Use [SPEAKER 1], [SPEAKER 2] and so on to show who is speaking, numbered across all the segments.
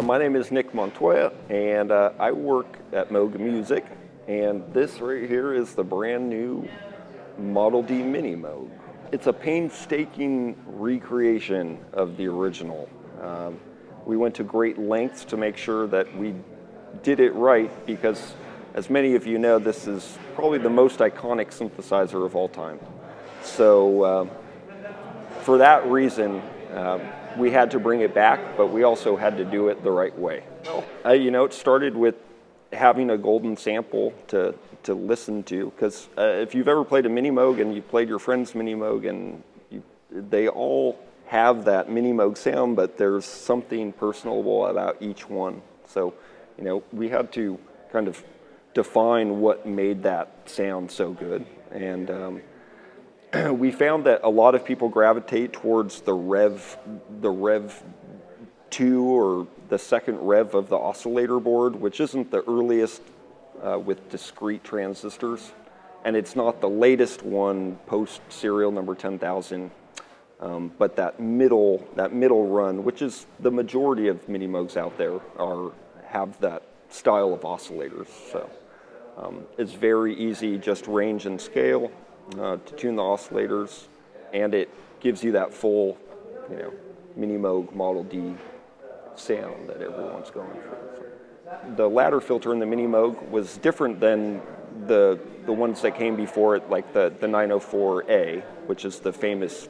[SPEAKER 1] My name is Nick Montoya, and I work at Moog Music, and this right here is the brand new Model D Minimoog. It's a painstaking recreation of the original. We went to great lengths to make sure that we did it right because, as many of you know, this is probably the most iconic synthesizer of all time. So for that reason, we had to bring it back, but we also had to do it the right way. It started with having a golden sample to listen to, because if you've ever played a Minimoog and you played your friend's Minimoog, and they all have that Minimoog sound, but there's something personable about each one. So, we had to kind of define what made that sound so good. And we found that a lot of people gravitate towards the Rev 2 or the second Rev of the oscillator board, which isn't the earliest with discrete transistors, and it's not the latest one post serial number 10,000, but that middle run, which is the majority of Minimoogs out there, have that style of oscillators. So it's very easy, just range and scale to tune the oscillators, and it gives you that full, Minimoog Model D sound that everyone's going for. The ladder filter in the Minimoog was different than the ones that came before it, like the 904A, which is the famous,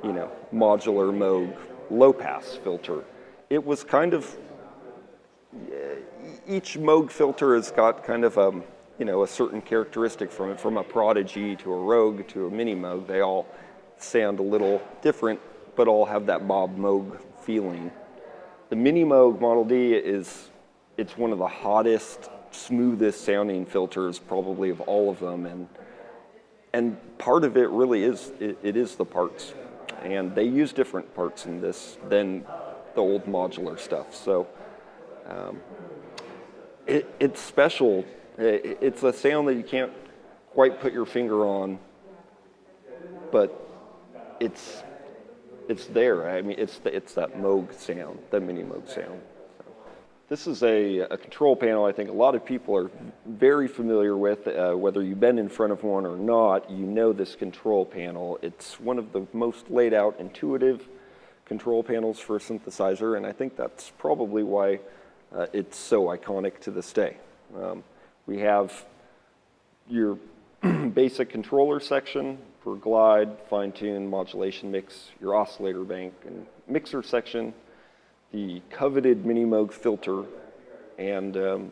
[SPEAKER 1] modular Moog low-pass filter. It was kind of, each Moog filter has got kind of a certain characteristic from it, from a Prodigy to a Rogue to a Minimoog. They all sound a little different, but all have that Bob Moog feeling. The Minimoog Model D it's one of the hottest, smoothest sounding filters probably of all of them, and part of it really is it is the parts, and they use different parts in this than the old modular stuff. So it's special. It's a sound that you can't quite put your finger on, but it's there. I mean, it's that Moog sound, the Minimoog sound. So, this is a control panel I think a lot of people are very familiar with. Whether you've been in front of one or not, you know this control panel. It's one of the most laid out, intuitive control panels for a synthesizer, and I think that's probably why it's so iconic to this day. We have your basic controller section for glide, fine-tune, modulation mix, your oscillator bank and mixer section, the coveted Minimoog filter, and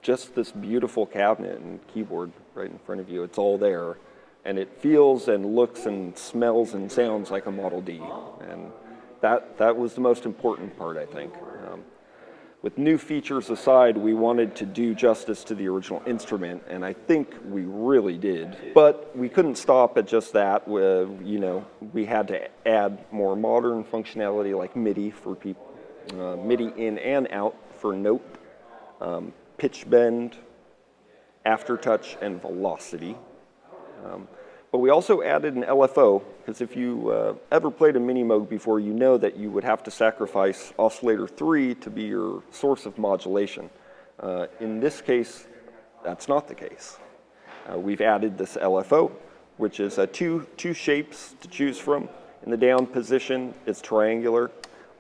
[SPEAKER 1] just this beautiful cabinet and keyboard right in front of you. It's all there, and it feels and looks and smells and sounds like a Model D, and that was the most important part, I think. With new features aside, we wanted to do justice to the original instrument, and I think we really did. But we couldn't stop at just that. We had to add more modern functionality like MIDI for people, MIDI in and out for note, pitch bend, aftertouch, and velocity. But we also added an LFO, because if you ever played a Minimoog before, you know that you would have to sacrifice oscillator 3 to be your source of modulation. In this case, that's not the case. We've added this LFO, which is two shapes to choose from. In the down position, it's triangular.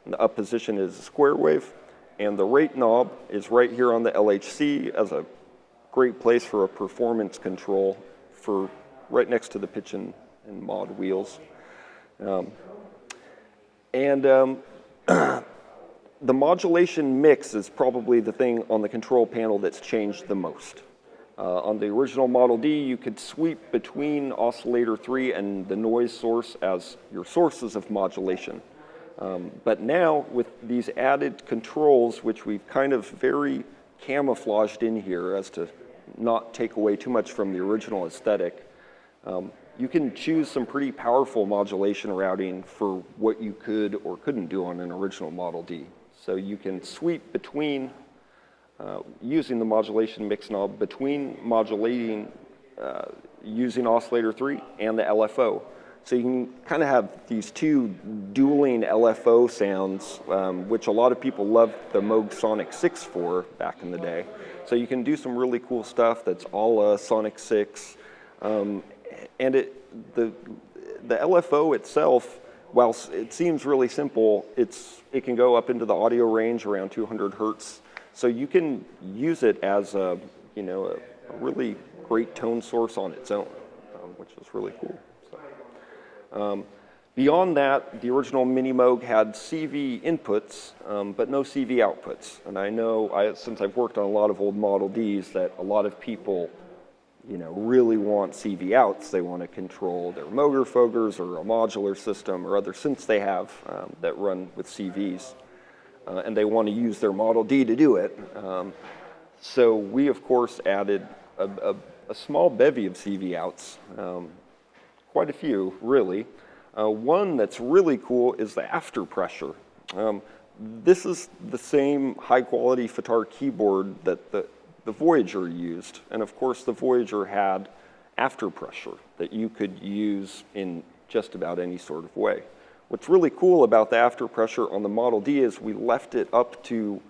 [SPEAKER 1] In the up position is a square wave. And the rate knob is right here on the LHC as a great place for a performance control for right next to the pitch and mod wheels. The modulation mix is probably the thing on the control panel that's changed the most. On the original Model D, you could sweep between oscillator 3 and the noise source as your sources of modulation. But now, with these added controls, which we've kind of very camouflaged in here as to not take away too much from the original aesthetic, you can choose some pretty powerful modulation routing for what you could or couldn't do on an original Model D. So you can sweep between, using the modulation mix knob, between modulating using oscillator 3 and the LFO. So you can kind of have these two dueling LFO sounds, which a lot of people loved the Moog Sonic 6 for back in the day. So you can do some really cool stuff that's all Sonic 6. And the LFO itself, while it seems really simple, it can go up into the audio range around 200 hertz. So you can use it as a really great tone source on its own, which is really cool. So, beyond that, the original Minimoog had CV inputs, but no CV outputs. And I know, since I've worked on a lot of old Model Ds, that a lot of people really want CV outs. They want to control their Mooger Fogers or a modular system or other synths they have that run with CVs. And they want to use their Model D to do it. So we, of course, added a small bevy of CV outs, quite a few, really. One that's really cool is the after pressure. This is the same high-quality FITAR keyboard that the Voyager used. And of course, the Voyager had after pressure that you could use in just about any sort of way. What's really cool about the after pressure on the Model D is we left it up to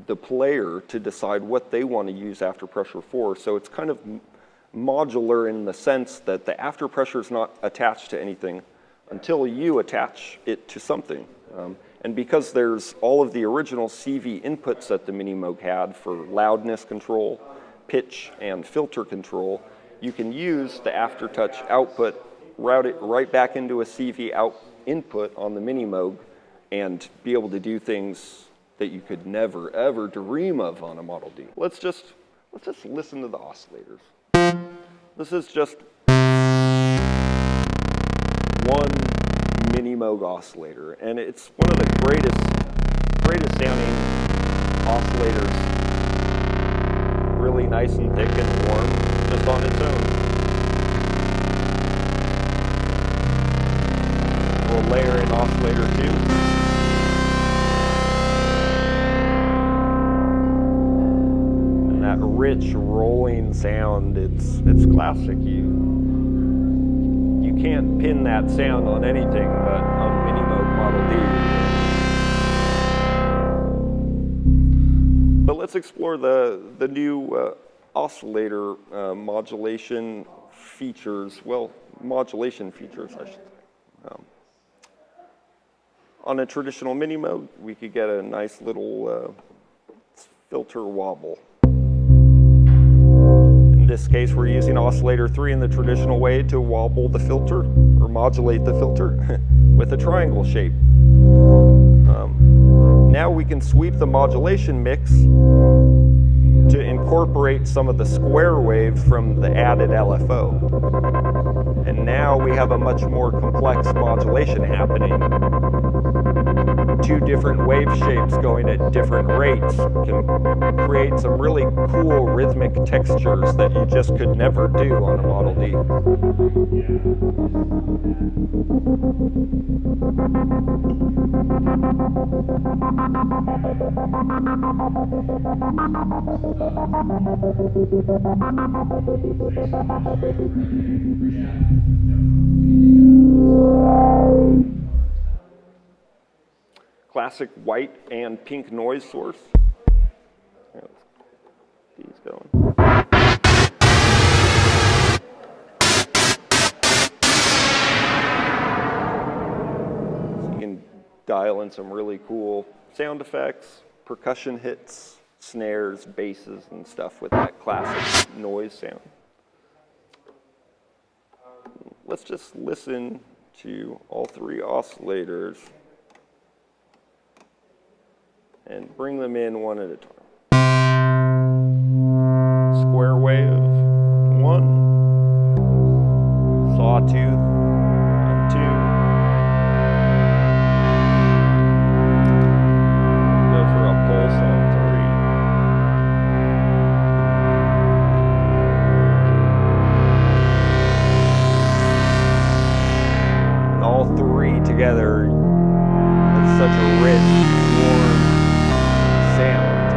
[SPEAKER 1] the player to decide what they want to use after pressure for. So it's kind of modular in the sense that the after pressure is not attached to anything until you attach it to something. And because there's all of the original CV inputs that the Minimoog had for loudness control, pitch, and filter control, you can use the aftertouch output, route it right back into a CV input on the Minimoog, and be able to do things that you could never, ever dream of on a Model D. Let's just listen to the oscillators. This is just one Minimoog oscillator, and it's one of the greatest sounding oscillators. Really nice and thick and warm, just on its own. We'll layer in oscillator 2. That rich rolling sound, it's classic. You can't pin that sound on anything but on Minimoog Model D. But let's explore the new oscillator modulation features. Well, modulation features, I should say. On a traditional Minimoog, we could get a nice little filter wobble. In this case, we're using oscillator 3 in the traditional way to wobble the filter, or modulate the filter, with a triangle shape. Now we can sweep the modulation mix to incorporate some of the square wave from the added LFO. And now we have a much more complex modulation happening. Two different wave shapes going at different rates can create some really cool rhythmic textures that you just could never do on a Model D. Classic white and pink noise source. These going. So you can dial in some really cool sound effects, percussion hits, snares, basses, and stuff with that classic noise sound. Let's just listen to all three oscillators and bring them in one at a time. Square wave, 1, sawtooth, and 2. Go for a pulse on 3. And all 3 together is such a rich, warm sound.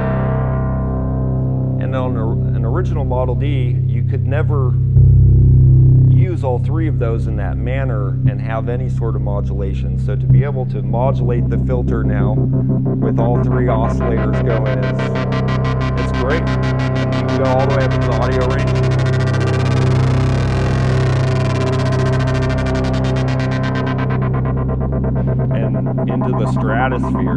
[SPEAKER 1] And on an original Model D, you could never use all 3 3 of those in that manner and have any sort of modulation. So to be able to modulate the filter now with all 3 oscillators going it's great. And you can go all the way up into the audio range. And into the stratosphere.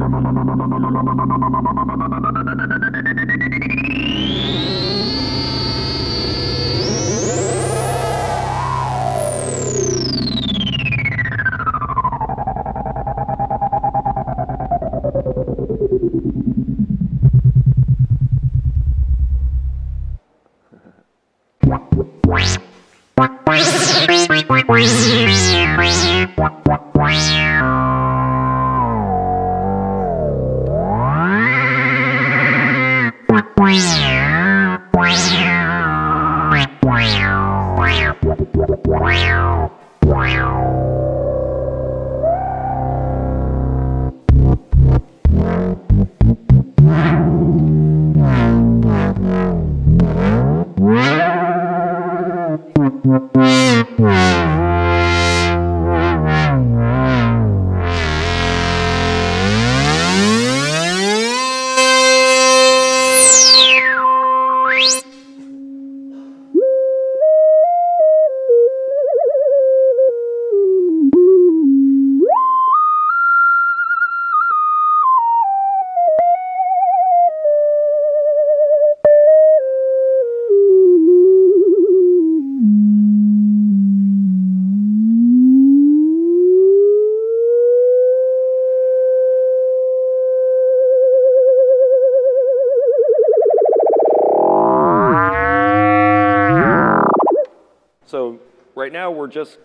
[SPEAKER 1] So right now we're just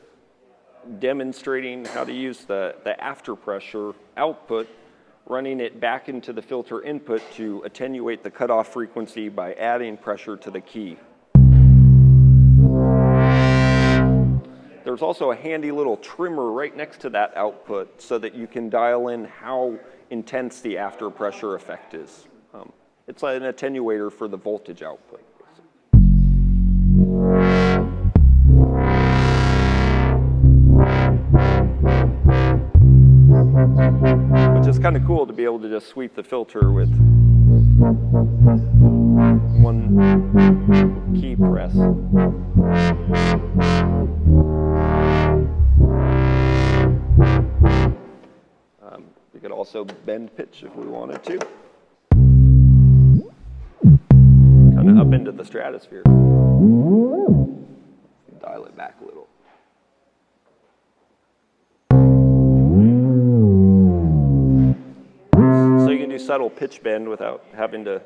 [SPEAKER 1] demonstrating how to use the after pressure output, running it back into the filter input to attenuate the cutoff frequency by adding pressure to the key. There's also a handy little trimmer right next to that output so that you can dial in how intense the after pressure effect is. It's like an attenuator for the voltage output. Which is kind of cool to be able to just sweep the filter with one key press. We could also bend pitch if we wanted to. Kind of up into the stratosphere. Dial it back a little. So you can do subtle pitch bend without having to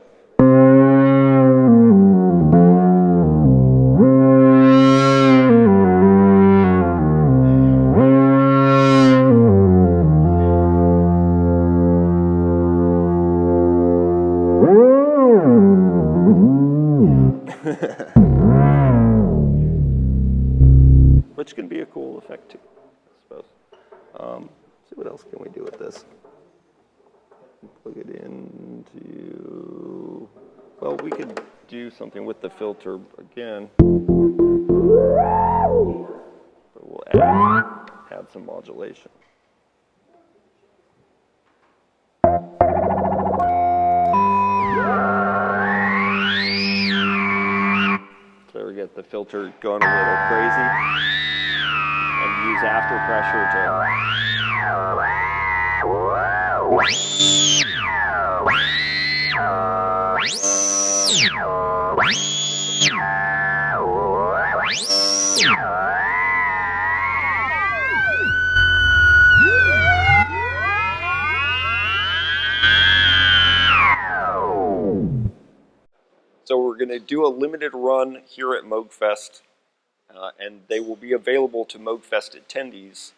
[SPEAKER 1] which can be a cool effect too, I suppose. See what else can we do with this? Plug it into, well, we could do something with the filter again. But we'll add some modulation. So we get the filter going a little crazy and use after pressure to So we're going to do a limited run here at Moogfest, and they will be available to Moogfest attendees.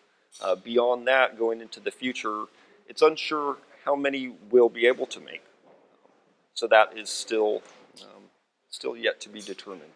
[SPEAKER 1] Beyond that, going into the future, it's unsure how many we'll be able to make. So that is still yet to be determined.